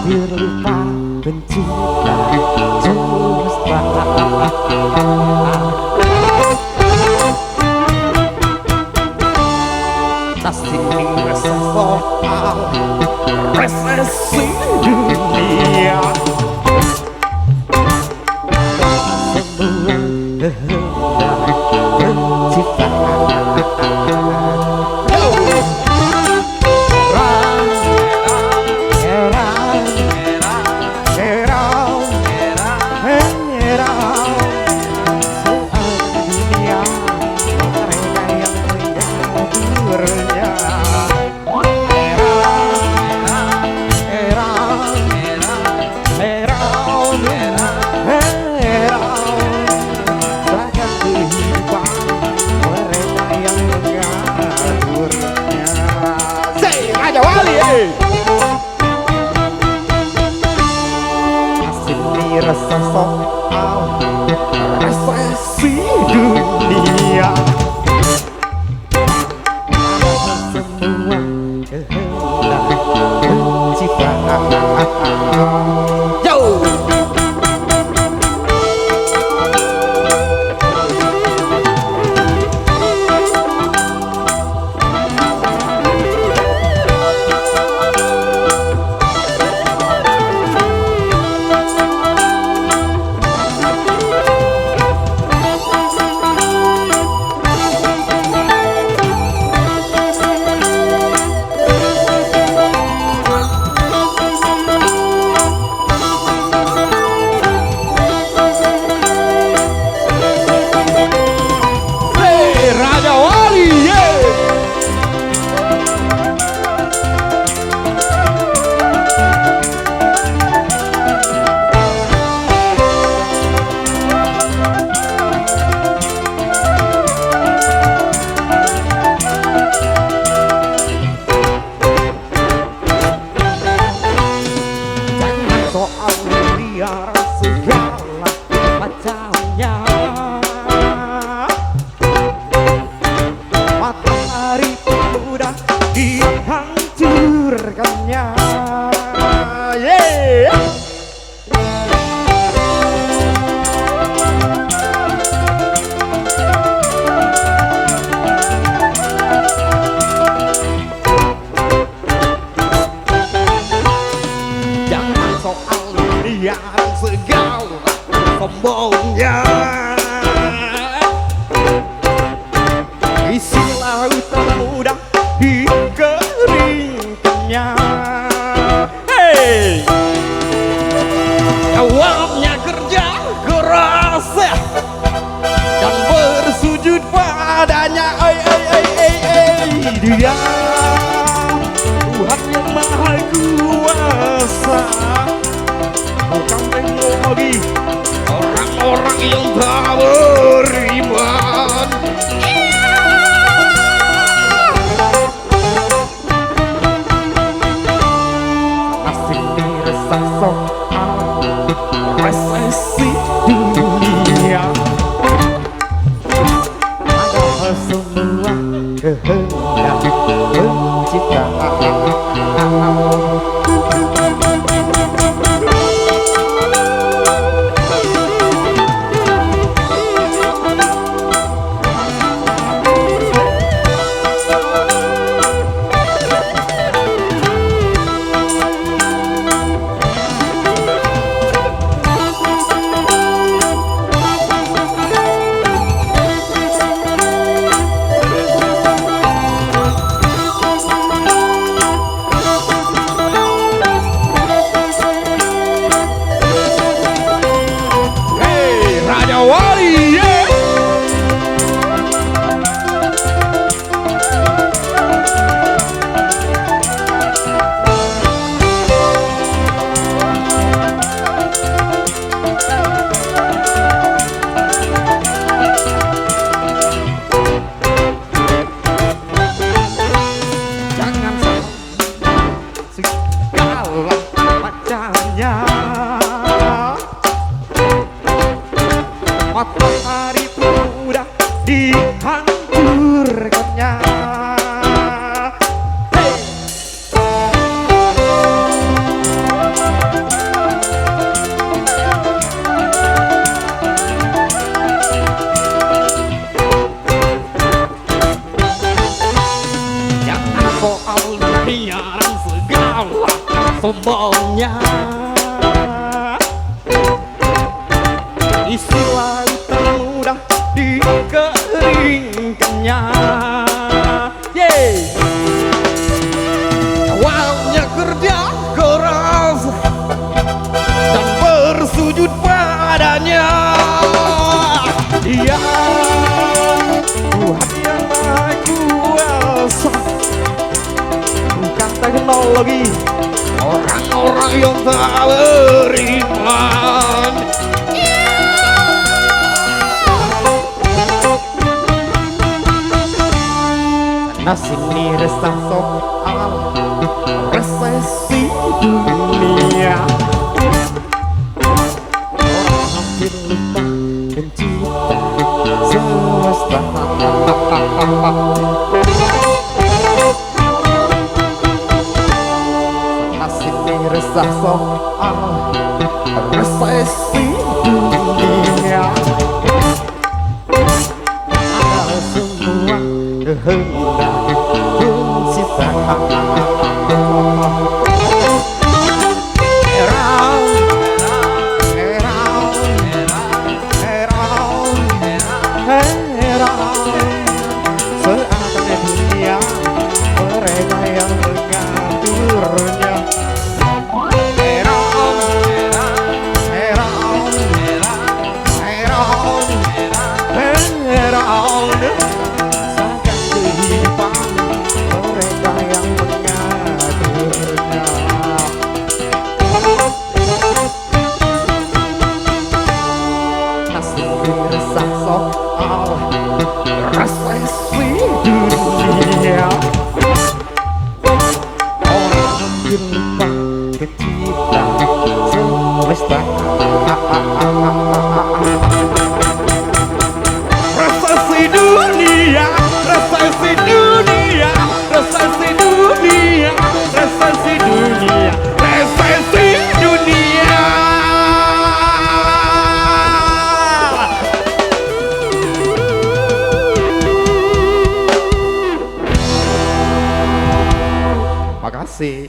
hampir lupa pencinta semesta. Tas ini rasa soal resesi dunia. Semua kehendak penciptaan. Rasa soal resesi dunia. Semua kehendak penciptaan. Yo! Segala macamnya, matahari mudah dihancurkannya. Jangan soal dia segala sombongnya, isi lautan mudah dikeringkannya. Hey, jawabnya kerja keras dan bersujud padanya. Dia Tuhan yang maha kuasa, bukan teknologi orang-orang yang tak beriman. Masih dirasa soal resesi dunia. Padahal semua kehendak penciptaan. matahari mudah dihancurkannya. Hey! maunya. Istilah termudah dikeringkannya. Yeay. Awalnya kerja keras dan bersujud padanya. Dia Tuhan yang maha kuasa, bukan teknologi orang-orang yang tak beriman. Sana sini resah soal resesi dunia. Orang hampir lupa pencipta semesta. Sana sini resah soal resesi dunia. Ada semua kehendak pencipta. Seakan dunia mereka yang mengaturnya. Seakan kehidupan mereka yang mengaturnya. Nasib resah soal resesi dunia. Orang hampir lupa pencipta semesta. Resesi dunia, resesi dunia, resesi dunia, resesi dunia, resesi dunia. Makasih.